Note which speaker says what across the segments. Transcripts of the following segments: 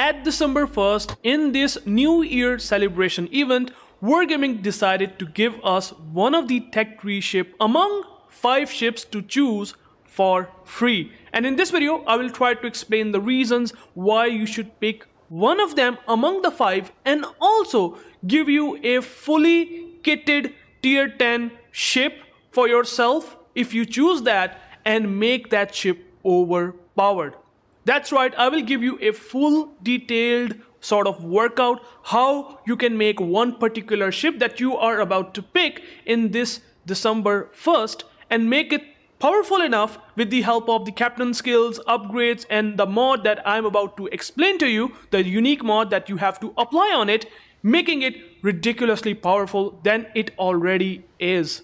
Speaker 1: at December 1st, in this New Year celebration event, UrAvgWarGamer decided to give us one of the tech tree ship among 5 ships to choose for free. And in this video, I will try to explain the reasons why you should pick one of them among the 5 and also give you a fully kitted tier 10 ship for yourself if you choose that and make that ship overpowered. That's right, I will give you a full detailed sort of workout how you can make one particular ship that you are about to pick in this December 1st and make it powerful enough with the help of the captain skills, upgrades, and the mod that I'm about to explain to you, the unique mod that you have to apply on it, making it ridiculously powerful than it already is,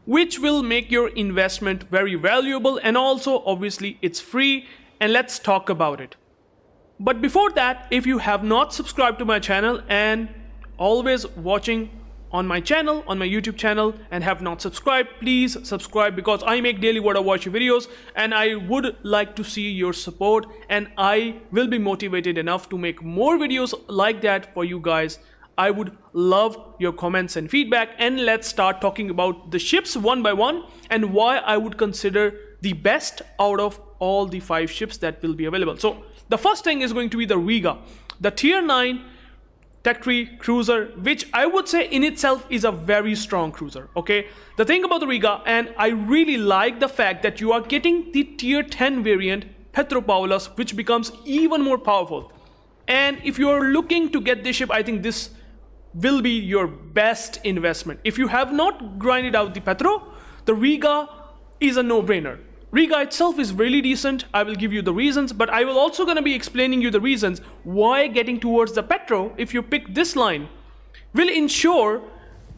Speaker 1: which will make your investment very valuable, and also obviously it's free, and let's talk about it. But before that, if you have not subscribed to my channel and always watching on my channel, on my YouTube channel, and have not subscribed, please subscribe because I make daily UrAvgWarGamer videos and I would like to see your support, and I will be motivated enough to make more videos like that for you guys. I would love your comments and feedback, and let's start talking about the ships one by one and why I would consider the best out of all the 5 ships that will be available. So the first thing is going to be the Riga, the tier 9 tech tree cruiser, which I would say in itself is a very strong cruiser. Okay, the thing about the Riga, and I really like the fact that you are getting the tier 10 variant Petro, which becomes even more powerful. And if you are looking to get this ship, I think this will be your best investment. If you have not grinded out the Petro, the Riga is a no-brainer. Riga itself is really decent. I will give you the reasons, but I will also gonna be explaining you the reasons why getting towards the Petro, if you pick this line, will ensure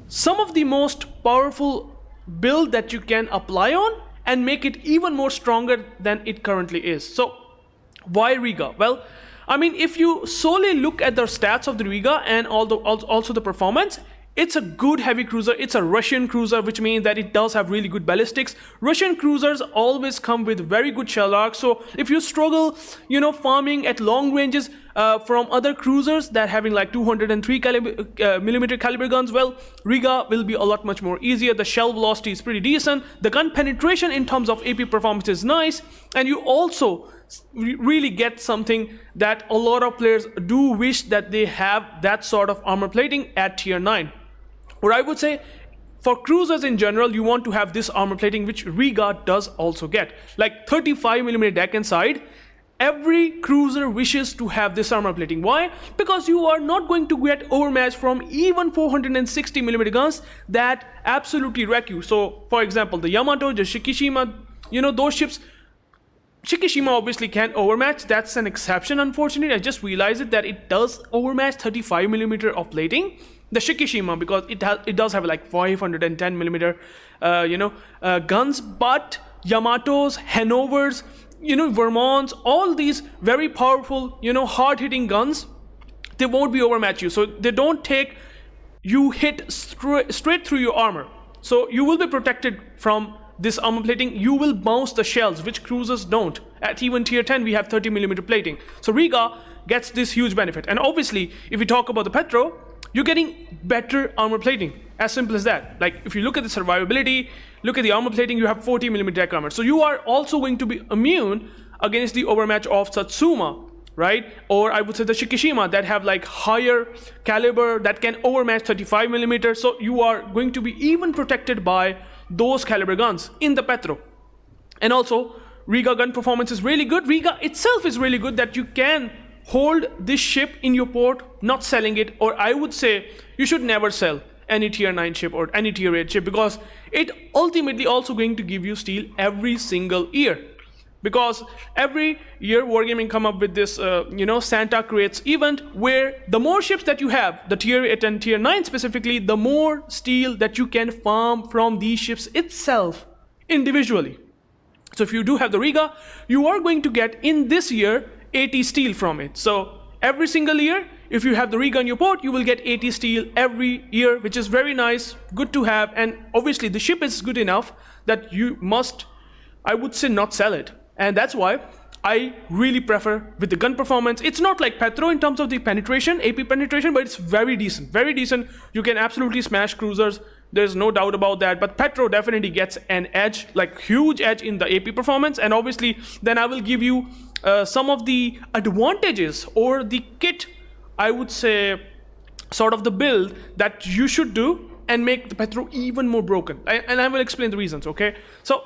Speaker 1: some of the most powerful build that you can apply on and make it even more stronger than it currently is. So why Riga? Well, I mean, if you solely look at the stats of the Riga and also the performance, it's a good heavy cruiser. It's a Russian cruiser, which means that it does have really good ballistics. Russian cruisers always come with very good shell arcs. So if you struggle, farming at long ranges from other cruisers that having like 203 millimeter caliber guns, well, Riga will be a lot much more easier. The shell velocity is pretty decent. The gun penetration in terms of AP performance is nice, and you also really get something that a lot of players do wish that they have, that sort of armor plating at tier 9. Or I would say for cruisers in general, you want to have this armor plating, which Riga does also get, like 35mm deck and side. Every cruiser wishes to have this armor plating. Why? Because you are not going to get overmatched from even 460mm guns that absolutely wreck you. So for example, the Yamato, the Shikishima, those ships, Shikishima obviously can't overmatch. That's an exception, unfortunately. I just realized that it does overmatch 35mm of plating, the Shikishima, because it does have like 510mm guns. But Yamatos, Hanovers, Vermonts, all these very powerful, hard-hitting guns, they won't be overmatch you. So they don't take you hit straight through your armor. So you will be protected from this armor plating. You will bounce the shells, which cruisers don't. At even tier 10, we have 30mm plating. So Riga gets this huge benefit. And obviously, if we talk about the Petro, you're getting better armor plating. As simple as that. Like if you look at the survivability, look at the armor plating, you have 40mm deck armor. So you are also going to be immune against the overmatch of Satsuma, right? Or I would say the Shikishima that have like higher caliber that can overmatch 35mm. So you are going to be even protected by those caliber guns in the Petro. And also Riga gun performance is really good. Riga itself is really good that you can hold this ship in your port, not selling it. Or I would say you should never sell any tier 9 ship or any tier 8 ship, because it ultimately also going to give you steel every single year. Because every year UrAvgWarGamer come up with this Santa crates event where the more ships that you have, the tier 8 and tier 9 specifically, the more steel that you can farm from these ships itself individually. So if you do have the Riga, you are going to get in this year 80 steel from it. So every single year, if you have the Riga in your port, you will get 80 steel every year, which is very nice, good to have. And obviously the ship is good enough that you must, I would say, not sell it. And that's why I really prefer with the gun performance. It's not like Petro in terms of the penetration, AP penetration, but it's very decent. Very decent. You can absolutely smash cruisers. There's no doubt about that. But Petro definitely gets an edge, like huge edge in the AP performance. And obviously, then I will give you some of the advantages or the kit, I would say, sort of the build that you should do and make the Petro even more broken. And I will explain the reasons, okay? So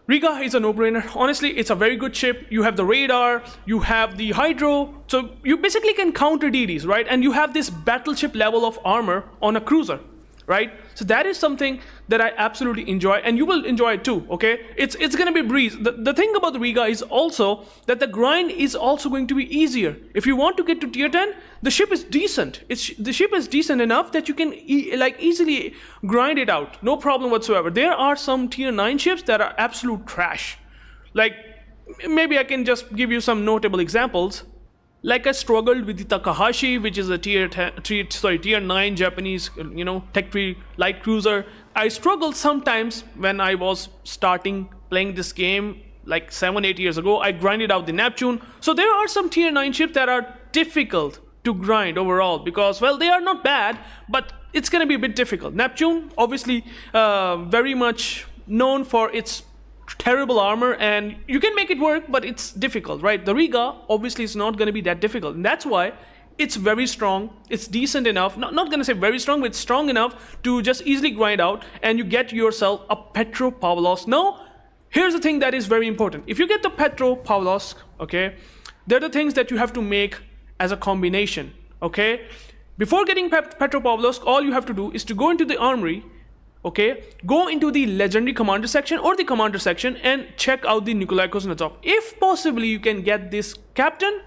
Speaker 1: Riga is a no-brainer. Honestly, it's a very good ship. You have the radar, you have the hydro, so you basically can counter DDs, right? And you have this battleship level of armor on a cruiser, right? So that is something that I absolutely enjoy, and you will enjoy it too, okay? It's gonna be a breeze. The thing about the Riga is also that the grind is also going to be easier. If you want to get to tier 10, the ship is decent. The ship is decent enough that you can easily grind it out, no problem whatsoever. There are some tier 9 ships that are absolute trash. Like, maybe I can just give you some notable examples. Like I struggled with the Takahashi, which is a tier 9 Japanese, tech tree light cruiser. I struggled sometimes when I was starting playing this game like 7-8 years ago. I grinded out the Neptune. So there are some tier 9 ships that are difficult to grind overall because, well, they are not bad, but it's going to be a bit difficult. Neptune, obviously, very much known for its terrible armor, and you can make it work, but it's difficult, right? The Riga obviously is not going to be that difficult, and that's why it's very strong. It's decent enough, not going to say very strong, but it's strong enough to just easily grind out, and you get yourself a Petro Pavlovsk. Now, here's the thing that is very important. If you get the Petro Pavlovsk, okay, they're the things that you have to make as a combination, okay? Before getting Petro Pavlovsk, all you have to do is to go into the armory, okay, go into the legendary commander section or the commander section and check out the Nikolai Kuznetsov. If possibly you can get this captain,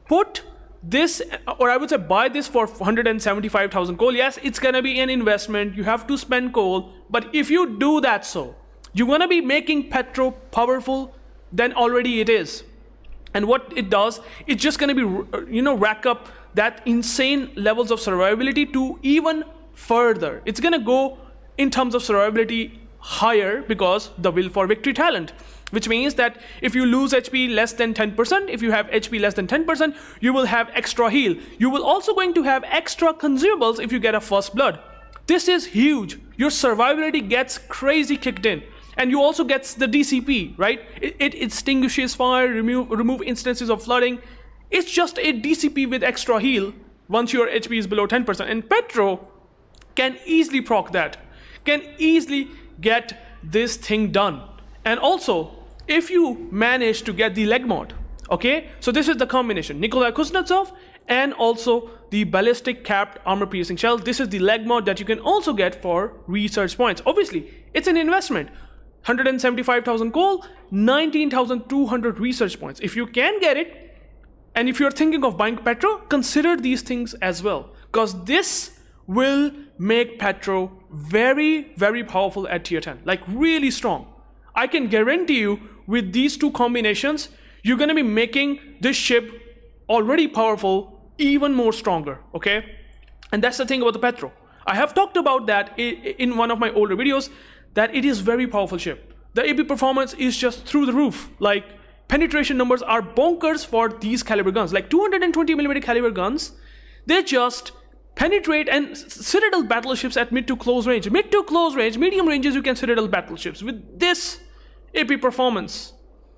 Speaker 1: put this, or I would say buy this for 175,000 coal. Yes, it's gonna be an investment, you have to spend coal, but if you do that, so you're gonna be making Petro powerful than already it is. And what it does, it's just gonna be, rack up that insane levels of survivability to even further. It's gonna go in terms of survivability higher because the will for victory talent, which means that if you lose HP less than 10%, if you have HP less than 10%, you will have extra heal. You will also going to have extra consumables if you get a first blood. This is huge. Your survivability gets crazy kicked in. And you also get the DCP, right? It extinguishes fire, remove instances of flooding. It's just a DCP with extra heal once your HP is below 10%. And Petro can easily proc that. Can easily get this thing done. And also, if you manage to get the leg mod, okay, so this is the combination, Nikolai Kuznetsov and also the ballistic capped armor piercing shell. This is the leg mod that you can also get for research points. Obviously, it's an investment. 175,000 coal, 19,200 research points. If you can get it, and if you're thinking of buying Petro, consider these things as well, because this will make Petro very, very powerful at tier 10, like really strong. I can guarantee you with these two combinations, you're gonna be making this ship already powerful even more stronger, okay? And that's the thing about the Petro. I have talked about that in one of my older videos, that it is very powerful ship. The AP performance is just through the roof. Like, penetration numbers are bonkers for these caliber guns. Like 220mm caliber guns, they just penetrate and citadel battleships at mid to close range. Mid to close range, medium ranges, you can citadel battleships with this AP performance.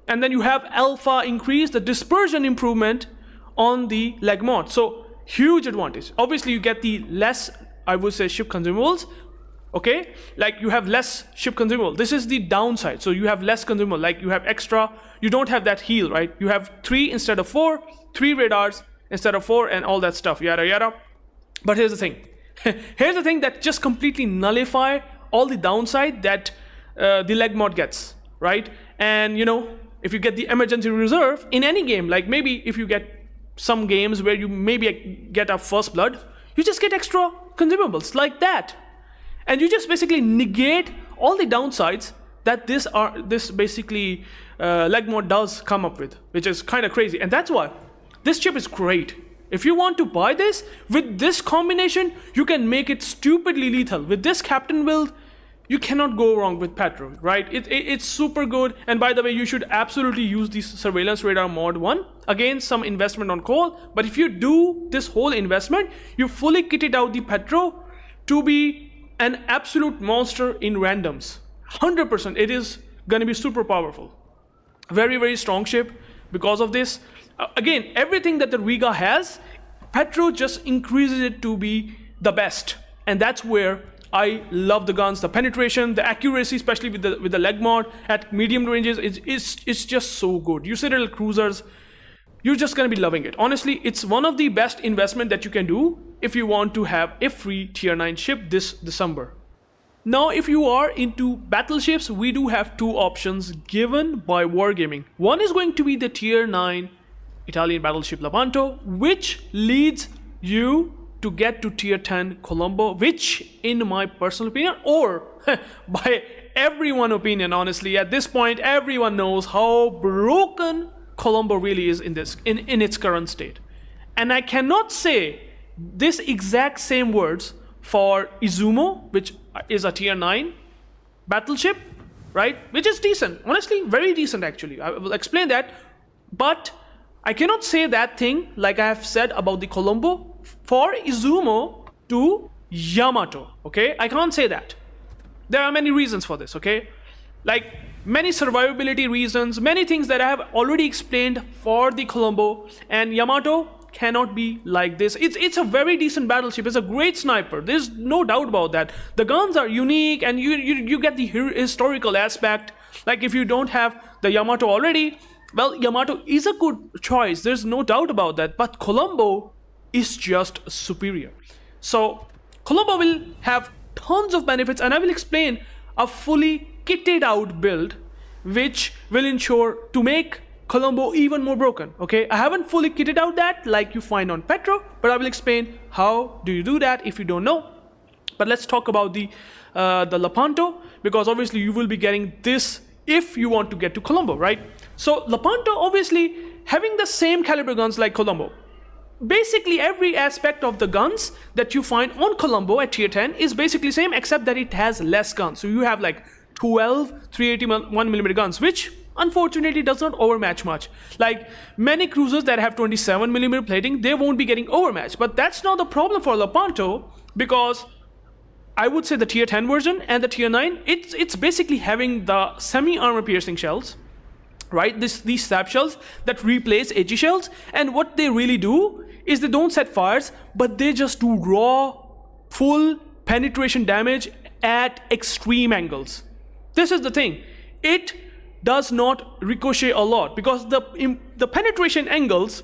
Speaker 1: And then you have alpha increase, the dispersion improvement on the leg mod. So huge advantage. Obviously you get the less, I would say, ship consumables. Okay, like you have less ship consumable. This is the downside. So you have less consumable, like you have extra, you don't have that heal, right? You have 3 instead of 4, 3 radars instead of 4, and all that stuff, yada yada. But here's the thing. Here's the thing that just completely nullify all the downside that the leg mod gets, right? And if you get the emergency reserve in any game, like maybe if you get some games where you maybe get a first blood, you just get extra consumables like that. And you just basically negate all the downsides that this basically leg mod does come up with, which is kind of crazy. And that's why this chip is great. If you want to buy this, with this combination, you can make it stupidly lethal. With this captain build, you cannot go wrong with Petro, right? It's super good. And by the way, you should absolutely use the surveillance radar mod 1. Again, some investment on coal, but if you do this whole investment, you fully kitted out the Petro to be an absolute monster in randoms. 100%, it is going to be super powerful. Very, very strong ship because of this. Again, everything that the Riga has, Petro just increases it to be the best. And that's where I love the guns, the penetration, the accuracy, especially with the leg mod at medium ranges, it's just so good. You see little cruisers, you're just going to be loving it. Honestly, it's one of the best investment that you can do if you want to have a free tier 9 ship this December. Now, if you are into battleships, we do have two options given by Wargaming. One is going to be the tier 9 Italian battleship Lepanto, which leads you to get to tier 10 Colombo, which in my personal opinion, or by everyone's opinion, honestly, at this point, everyone knows how broken Colombo really is in its current state. And I cannot say this exact same words for Izumo, which is a tier 9 battleship, right? Which is decent, honestly, very decent actually. I will explain that, but I cannot say that thing like I have said about the Colombo for Izumo to Yamato, okay? I can't say that. There are many reasons for this, okay? Like many survivability reasons, many things that I have already explained for the Colombo, and Yamato cannot be like this. It's a very decent battleship. It's a great sniper. There's no doubt about that. The guns are unique, and you get the historical aspect. Like if you don't have the Yamato already, well, Yamato is a good choice. There's no doubt about that. But Colombo is just superior. So Colombo will have tons of benefits, and I will explain a fully kitted out build which will ensure to make Colombo even more broken. Okay, I haven't fully kitted out that like you find on Petro, but I will explain how do you do that if you don't know. But let's talk about the Lepanto, because obviously you will be getting this if you want to get to Colombo, right? So Lepanto obviously having the same caliber guns like Colombo. Basically every aspect of the guns that you find on Colombo at tier 10 is basically same, except that it has less guns. So you have like 12 381mm guns, which unfortunately does not overmatch much. Like many cruisers that have 27mm plating, they won't be getting overmatched. But that's not the problem for Lepanto, because I would say the tier 10 version and the tier 9, it's basically having the semi-armor piercing shells, right? These stab shells that replace HE shells, and what they really do is they don't set fires, but they just do raw, full penetration damage at extreme angles. This is the thing. It does not ricochet a lot because the penetration angles,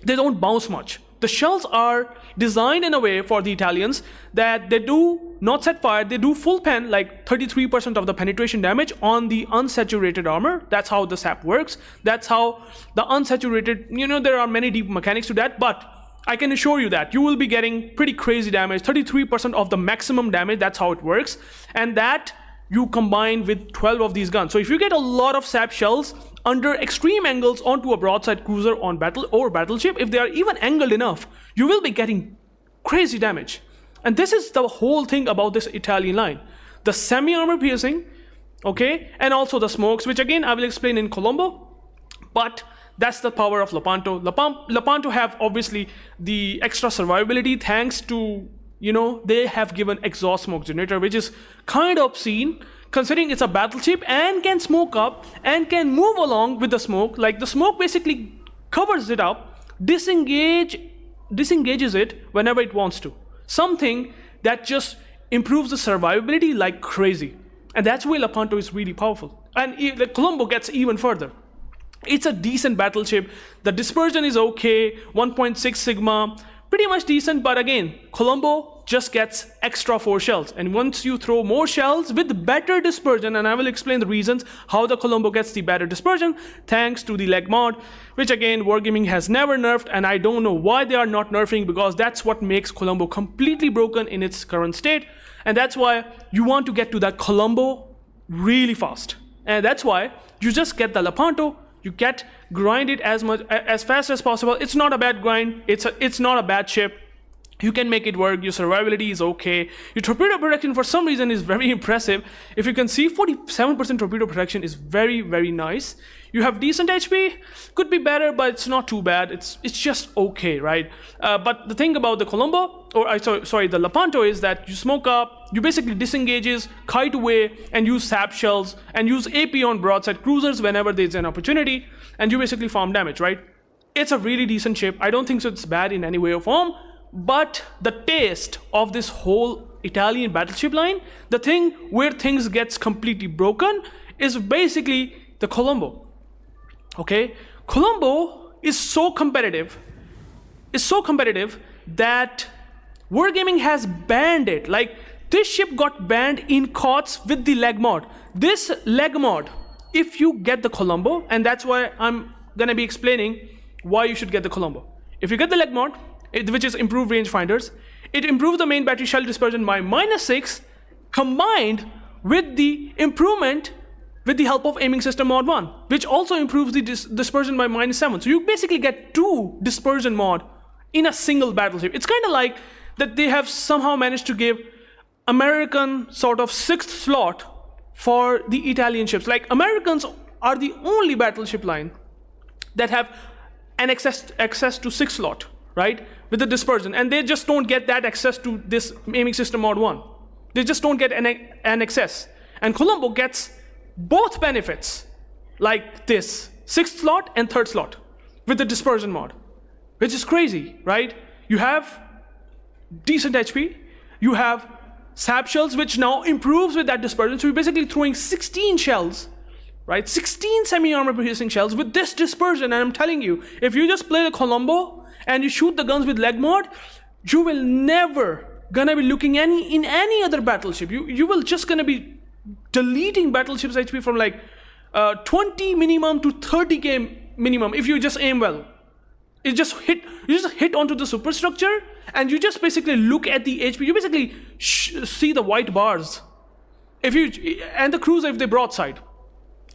Speaker 1: they don't bounce much. The shells are designed in a way for the Italians that they do not set fire, they do full pen, like 33% of the penetration damage on the unsaturated armor. That's how the sap works. That's how the unsaturated, there are many deep mechanics to that, but I can assure you that you will be getting pretty crazy damage, 33% of the maximum damage. That's how it works. And that you combine with 12 of these guns. So if you get a lot of sap shells under extreme angles onto a broadside cruiser on battleship, if they are even angled enough, you will be getting crazy damage. And this is the whole thing about this Italian line. The semi-armor piercing, okay, and also the smokes, which again I will explain in Colombo. But that's the power of Lepanto. Lepanto have obviously the extra survivability thanks to, they have given exhaust smoke generator, which is kind of obscene considering it's a battleship and can smoke up and can move along with the smoke. Like the smoke basically covers it up, disengages it whenever it wants to. Something that just improves the survivability like crazy. And that's why Lepanto is really powerful. And the Colombo gets even further. It's a decent battleship. The dispersion is okay, 1.6 sigma, pretty much decent, but again, Colombo just gets extra 4 shells. And once you throw more shells with better dispersion, and I will explain the reasons how the Colombo gets the better dispersion, thanks to the leg mod, which again, Wargaming has never nerfed, and I don't know why they are not nerfing, because that's what makes Colombo completely broken in its current state. And that's why you want to get to that Colombo really fast. And that's why you just get the Lepanto, you grind it as fast as possible. It's not a bad grind, it's not a bad ship. You can make it work. Your survivability is okay. Your torpedo protection for some reason is very impressive. If you can see, 47% torpedo protection is very, very nice. You have decent HP, could be better, but it's not too bad. It's just okay, right? But the thing about the Colombo, or sorry, the Lepanto, is that you smoke up, you basically disengages, kite away, and use sap shells, and use AP on broadside cruisers whenever there's an opportunity, and you basically farm damage, right? It's a really decent ship. I don't think so it's bad in any way or form. But the taste of this whole Italian battleship line, the thing where things gets completely broken, is basically the Colombo. Okay, Colombo is so competitive that Wargaming has banned it. Like, this ship got banned in COTS with the leg mod. This leg mod, if you get the Colombo, and that's why I'm gonna be explaining why you should get the Colombo. If you get the leg mod, which is improved rangefinders, it improves the main battery shell dispersion by -6, combined with the improvement with the help of aiming system mod 1, which also improves the dispersion by -7. So you basically get 2 dispersion mod in a single battleship. It's kind of like that they have somehow managed to give American sort of 6th slot for the Italian ships. Like, Americans are the only battleship line that have an access to 6th slot, right, with the dispersion, and they just don't get that access to this aiming system mod 1. They just don't get an access. And Colombo gets both benefits, like this 6th slot and 3rd slot with the dispersion mod, which is crazy, right? You have decent HP, you have sap shells, which now improves with that dispersion. So you're basically throwing 16 shells, right? 16 semi-armor piercing shells with this dispersion. And I'm telling you, if you just play the Colombo and you shoot the guns with leg mod, you will never gonna be looking in any other battleship. You will just gonna be deleting battleships HP from like 20 minimum to 30k minimum if you just aim well. You just hit onto the superstructure, and you just basically look at the HP. You basically see the white bars. And the cruiser, if they broadside,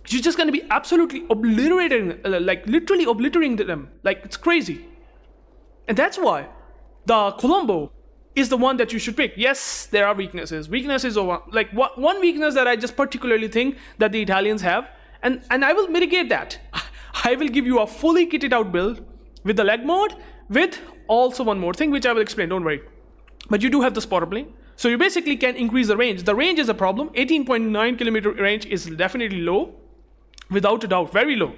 Speaker 1: you're just gonna be absolutely obliterating, like literally obliterating them. Like, it's crazy. And that's why the Colombo is the one that you should pick. Yes, there are weaknesses. Weaknesses are like one weakness that I just particularly think that the Italians have, and I will mitigate that. I will give you a fully kitted out build with the leg mode, with also one more thing which I will explain, don't worry. But you do have the spotter plane, so you basically can increase the range. The range is a problem. 18.9 kilometer range is definitely low, without a doubt, very low.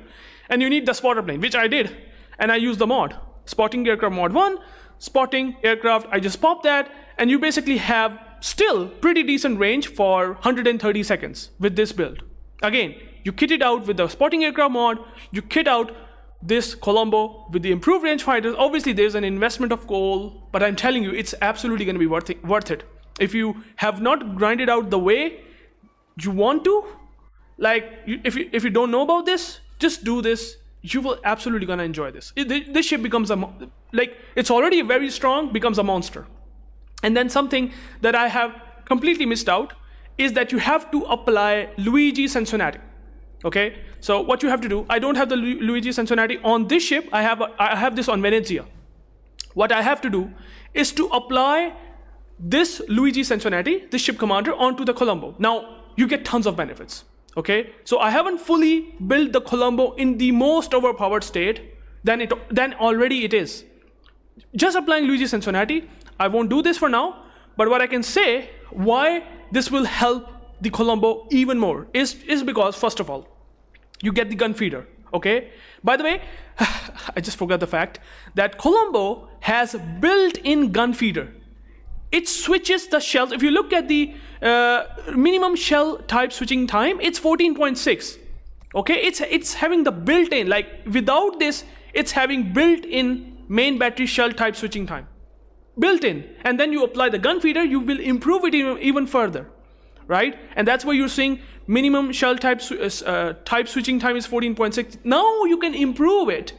Speaker 1: And you need the spotter plane, which I did, and I used the mod. Spotting aircraft mod 1, spotting aircraft, I just popped that, and you basically have still pretty decent range for 130 seconds with this build. Again, you kit it out with the spotting aircraft mod, you kit out this Colombo with the improved rangefinders. Obviously there's an investment of coal, but I'm telling you, it's absolutely going to be worth it. If you have not grinded out the way you want to, like, if you don't know about this, just do this. You will absolutely gonna enjoy this. This ship becomes it's already very strong, becomes a monster. And then something that I have completely missed out is that you have to apply Luigi Cincinnati. Okay, so what you have to do, I don't have the Luigi Cincinnati on this ship. I have this on Venezia. What I have to do is to apply this Luigi Cincinnati, this ship commander, onto the Colombo. Now you get tons of benefits. Okay, so I haven't fully built the Colombo in the most overpowered state than already it is. Just applying Luigi Cincinnati, I won't do this for now, but what I can say why this will help the Colombo even more is because, first of all, you get the gun feeder. Okay, by the way, I just forgot the fact that Colombo has built-in gun feeder. It switches the shells. If you look at the minimum shell type switching time, it's 14.6. Okay, it's having the built-in, like without this, it's having built-in main battery shell type switching time. Built-in. And then you apply the gun feeder, you will improve it even further. Right? And that's why you're seeing minimum shell type switching time is 14.6. Now you can improve it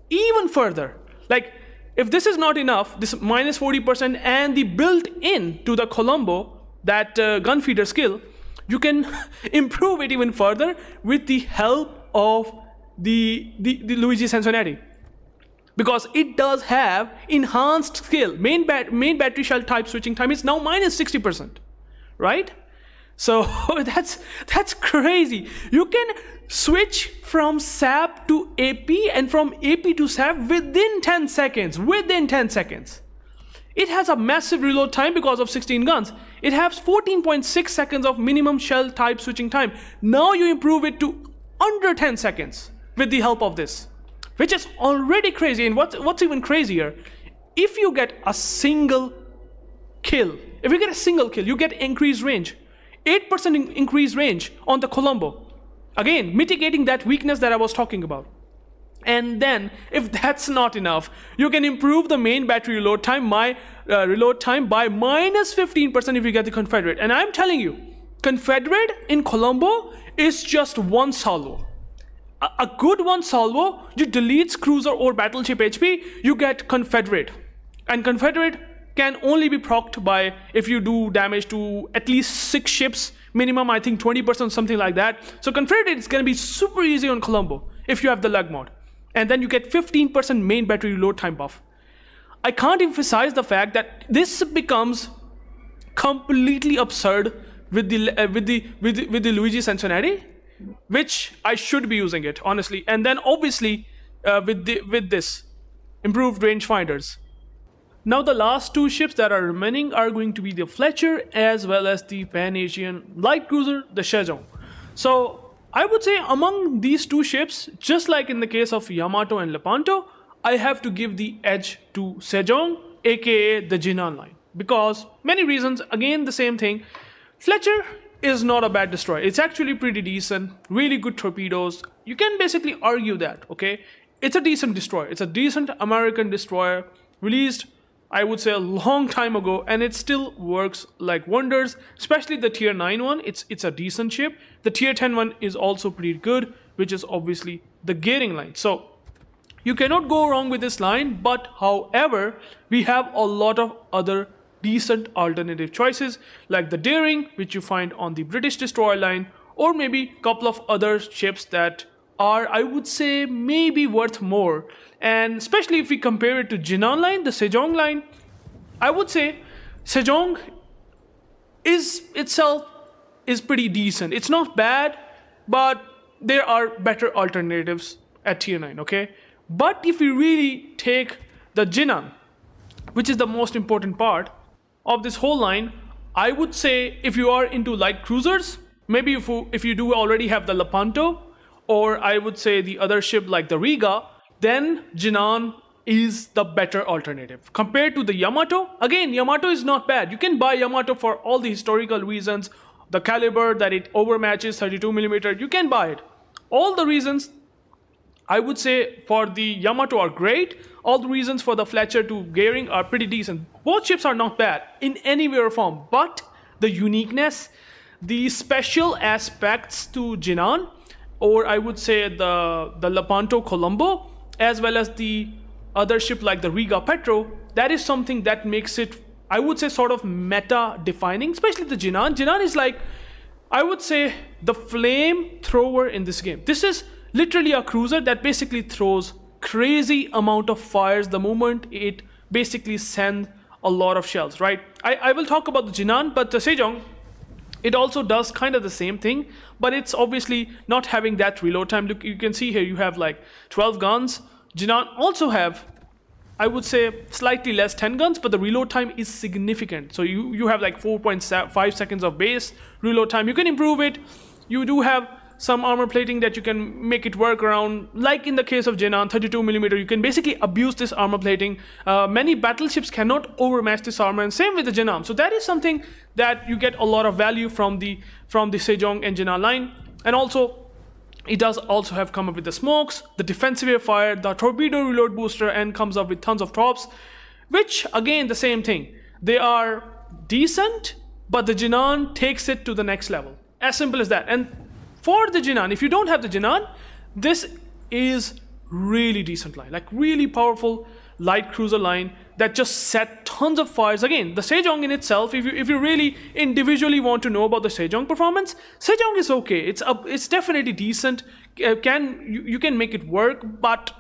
Speaker 1: even further. Like, if this is not enough, this minus 40% and the built-in to the Colombo, that gun feeder skill, you can improve it even further with the help of the Luigi Cincinnati. because it does have enhanced skill. Main battery shell type switching time is now minus 60%, right? So that's crazy. You can switch from SAP to AP and from AP to SAP within 10 seconds. Within 10 seconds. It has a massive reload time because of 16 guns. It has 14.6 seconds of minimum shell type switching time. Now you improve it to under 10 seconds with the help of this, which is already crazy. And what's even crazier, if you get a single kill, you get increased range. 8% increased range on the Colombo. Again, mitigating that weakness that I was talking about. And then, if that's not enough, you can improve the main battery reload time by minus 15% if you get the Confederate. And I'm telling you, Confederate in Colombo is just one salvo. A good one salvo, you deletes cruiser or battleship HP, you get Confederate. And Confederate can only be procced by if you do damage to at least 6 ships, minimum I think 20%, something like that. So Confederate is going to be super easy on Colombo if you have the lug mod. And then you get 15% main battery reload time buff. I can't emphasize the fact that this becomes completely absurd with the Luigi Cincinnati, which I should be using it honestly. And then obviously with this improved rangefinders. Now the last 2 ships that are remaining are going to be the Fletcher as well as the Pan-Asian light cruiser, the Sejong. So I would say among these 2 ships, just like in the case of Yamato and Lepanto, I have to give the edge to Sejong, aka the Jinan line. Because many reasons, again the same thing. Fletcher is not a bad destroyer. It's actually pretty decent, really good torpedoes. You can basically argue that, okay? It's a decent destroyer. It's a decent American destroyer, released I would say a long time ago, and it still works like wonders, especially the tier 9 one. It's a decent ship. The tier 10 one is also pretty good, which is obviously the gearing line. So you cannot go wrong with this line, but however, we have a lot of other decent alternative choices like the Daring, which you find on the British destroyer line, or maybe a couple of other ships that are, I would say, maybe worth more. And especially if we compare it to Jinan line, the Sejong line, I would say Sejong itself is pretty decent. It's not bad, but there are better alternatives at tier 9, okay? But if we really take the Jinan, which is the most important part of this whole line, I would say if you are into light cruisers, maybe if you do already have the Lepanto, or I would say the other ship like the Riga, then Jinan is the better alternative. Compared to the Yamato, again, Yamato is not bad. You can buy Yamato for all the historical reasons, the caliber that it overmatches 32mm, you can buy it. All the reasons I would say for the Yamato are great. All the reasons for the Fletcher to gearing are pretty decent. Both ships are not bad in any way or form, but the uniqueness, the special aspects to Jinan, or I would say the Lepanto Colombo, as well as the other ship like the Riga Petro, that is something that makes it, I would say, sort of meta defining, especially the Jinan. Jinan is like, I would say, the flamethrower in this game. This is literally a cruiser that basically throws crazy amount of fires the moment it basically sends a lot of shells, right? I will talk about the Jinan, but the Sejong, it also does kind of the same thing, but it's obviously not having that reload time. Look, you can see here you have like 12 guns. Jinan also have, I would say, slightly less 10 guns, but the reload time is significant. So you have like 4.5 seconds of base reload time. You can improve it. You do have some armor plating that you can make it work around, like in the case of Jinan, 32mm. You can basically abuse this armor plating. Many battleships cannot overmatch this armor, and same with the Jinan. So that is something that you get a lot of value from the Sejong and Jinan line. And also, it does also have come up with the smokes, the defensive fire, the torpedo reload booster, and comes up with tons of tops, which again the same thing. They are decent, but the Jinan takes it to the next level. As simple as that. And for the Jinan, if you don't have the Jinan, this is really decent line, like really powerful light cruiser line that just set tons of fires. Again, the Sejong in itself, if you really individually want to know about the Sejong performance, Sejong is okay. It's definitely decent. You can make it work, but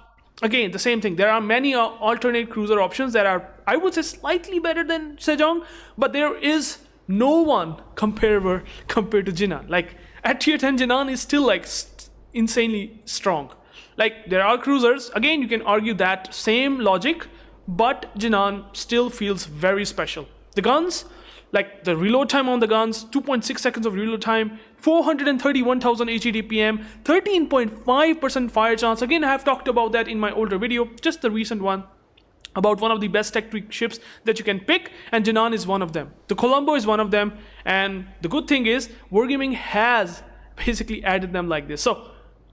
Speaker 1: Again, the same thing. There are many alternate cruiser options that are, I would say, slightly better than Sejong, but there is no one comparable compared to Jinan. Like at tier 10, Jinan is still like insanely strong. Like there are cruisers, again, you can argue that same logic, but Jinan still feels very special. The guns, like the reload time on the guns, 2.6 seconds of reload time, 431,000 HEDPM, 13.5% fire chance. Again, I have talked about that in my older video, just the recent one, about one of the best tech tree ships that you can pick, and Jinan is one of them. The Colombo is one of them, and the good thing is, Wargaming has basically added them like this. So,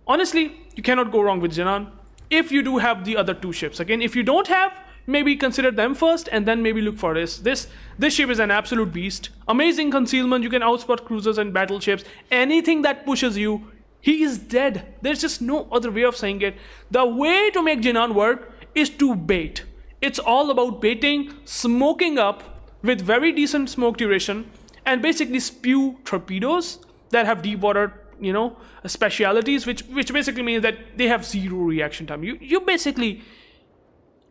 Speaker 1: honestly, you cannot go wrong with Jinan if you do have the other two ships. Again, if you don't have, maybe consider them first and then maybe look for this. This ship is an absolute beast. Amazing concealment, you can outspot cruisers and battleships. Anything that pushes you, he is dead. There's just no other way of saying it. The way to make Jinan work is to bait. It's all about baiting, smoking up with very decent smoke duration, and basically spew torpedoes that have deep water, specialities, which basically means that they have zero reaction time. You basically,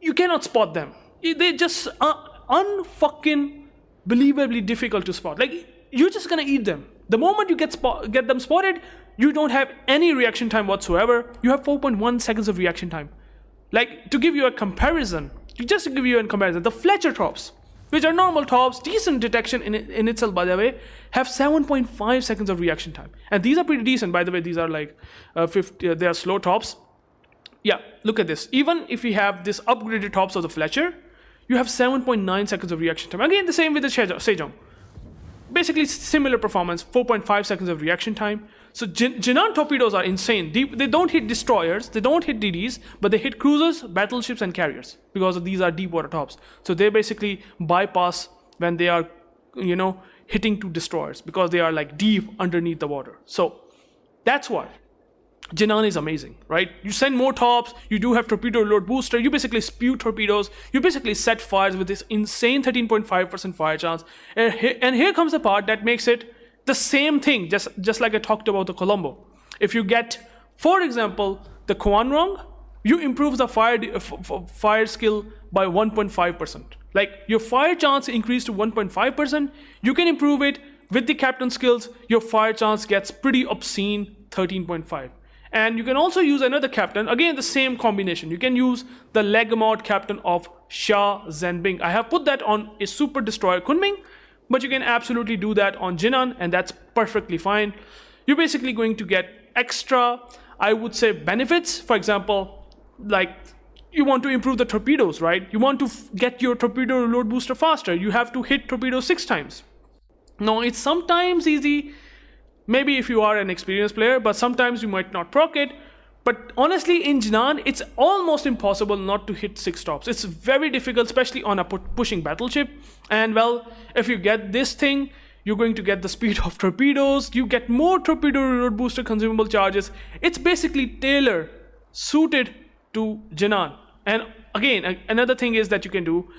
Speaker 1: you cannot spot them. They just unfucking believably difficult to spot. Like you're just gonna eat them. The moment you get them spotted, you don't have any reaction time whatsoever. You have 4.1 seconds of reaction time. Like to give you a comparison, the Fletcher tops, which are normal tops, decent detection in itself, by the way, have 7.5 seconds of reaction time. And these are pretty decent, by the way. These are like they are slow tops. Yeah, look at this. Even if we have this upgraded tops of the Fletcher, you have 7.9 seconds of reaction time. Again, the same with the Sejong. Basically similar performance, 4.5 seconds of reaction time. So Jinan torpedoes are insane. They don't hit destroyers, they don't hit DDs, but they hit cruisers, battleships, and carriers because these are deep water tops. So they basically bypass when they are, hitting to destroyers because they are like deep underneath the water. So that's why Jinan is amazing, right? You send more tops, you do have torpedo reload booster, you basically spew torpedoes, you basically set fires with this insane 13.5% fire chance. And here comes the part that makes it the same thing, just like I talked about the Colombo. If you get, for example, the Quan wrong, you improve the fire skill by 1.5%. Like your fire chance increased to 1.5%, you can improve it with the captain skills, your fire chance gets pretty obscene 13.5. And you can also use another captain, again the same combination. You can use the leg mod captain of Sha Zhenbing. I have put that on a super destroyer Kunming, but you can absolutely do that on Jinan, and that's perfectly fine. You're basically going to get extra, I would say, benefits. For example, like you want to improve the torpedoes, right? You want to get your torpedo reload booster faster. You have to hit torpedoes 6 times. Now, it's sometimes easy, maybe if you are an experienced player, but sometimes you might not proc it. But honestly, in Jinan, it's almost impossible not to hit 6 stops. It's very difficult, especially on a pushing battleship. And well, if you get this thing, you're going to get the speed of torpedoes, you get more torpedo reload booster consumable charges. It's basically tailor suited to Jinan. And again, another thing is that you can do,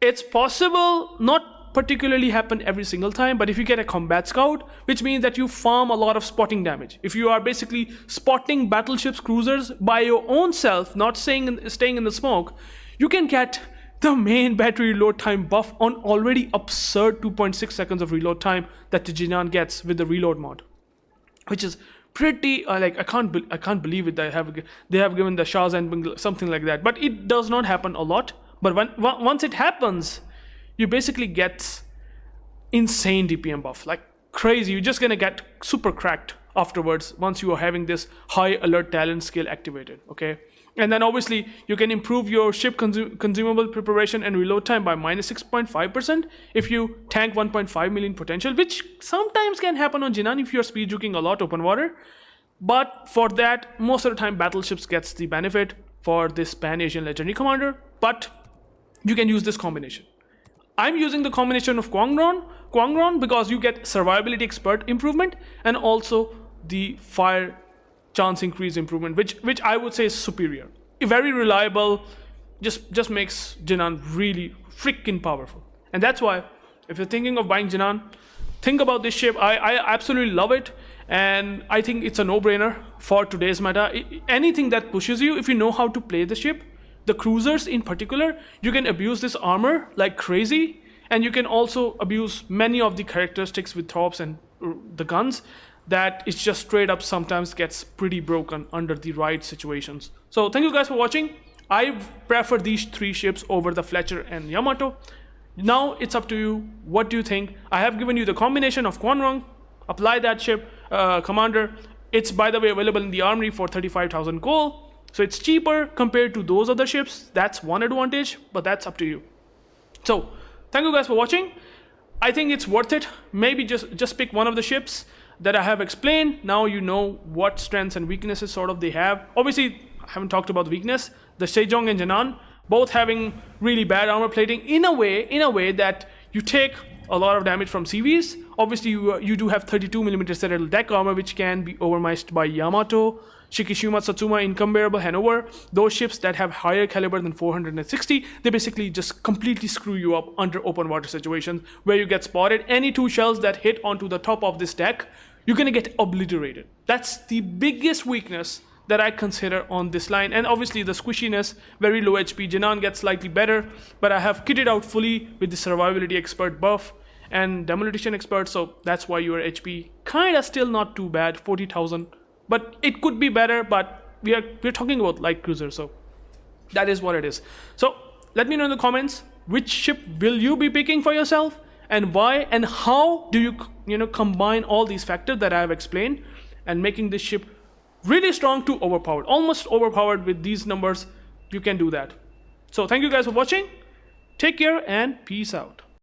Speaker 1: it's possible, not particularly happen every single time, but if you get a combat scout, which means that you farm a lot of spotting damage. If you are basically spotting battleships, cruisers by your own self, not staying in the smoke, you can get the main battery reload time buff on already absurd 2.6 seconds of reload time that the Jinan gets with the reload mod, which is pretty I can't believe it. They have given the Shah and something like that, but it does not happen a lot. But once it happens, you basically get insane DPM buff, like crazy. You're just gonna get super cracked afterwards once you are having this high alert talent skill activated, okay? And then obviously you can improve your ship consumable preparation and reload time by minus 6.5% if you tank 1.5 million potential, which sometimes can happen on Jinan if you're speed juking a lot open water. But for that, most of the time battleships gets the benefit for this Pan-Asian Legendary Commander, but you can use this combination. I'm using the combination of Kwangron because you get survivability expert improvement and also the fire chance increase improvement, which I would say is superior. Very reliable, just makes Jinan really freaking powerful. And that's why, if you're thinking of buying Jinan, think about this ship. I absolutely love it. and I think it's a no-brainer for today's meta. Anything that pushes you, if you know how to play the ship, the cruisers in particular, you can abuse this armor like crazy, and you can also abuse many of the characteristics with torps and the guns that it's just straight up sometimes gets pretty broken under the right situations. So thank you guys for watching. I prefer these 3 ships over the Fletcher and Yamato. Now it's up to you. What do you think? I have given you the combination of Quanrong. Apply that ship, commander. It's, by the way, available in the armory for 35,000 gold. So it's cheaper compared to those other ships. That's one advantage, but that's up to you. So thank you guys for watching. I think it's worth it. Maybe just pick one of the ships that I have explained. Now you know what strengths and weaknesses sort of they have. Obviously, I haven't talked about the weakness. The Sejong and Jinan, both having really bad armor plating in a way that you take a lot of damage from CVs. Obviously, you do have 32mm Citadel deck armor, which can be overmatched by Yamato, Shikishima, Satsuma, Incomparable, Hanover. Those ships that have higher caliber than 460, they basically just completely screw you up under open water situations where you get spotted. Any 2 shells that hit onto the top of this deck, you're gonna get obliterated. That's the biggest weakness that I consider on this line. And obviously the squishiness, very low HP. Jinan gets slightly better, but I have kitted out fully with the survivability expert buff and demolition expert, so that's why your HP kinda still not too bad, 40,000. But it could be better, but we're talking about light cruiser, so that is what it is. So let me know in the comments, which ship will you be picking for yourself, and why, and how do you combine all these factors that I have explained and making this ship really strong to overpowered, almost overpowered with these numbers. You can do that. So thank you guys for watching. Take care and peace out.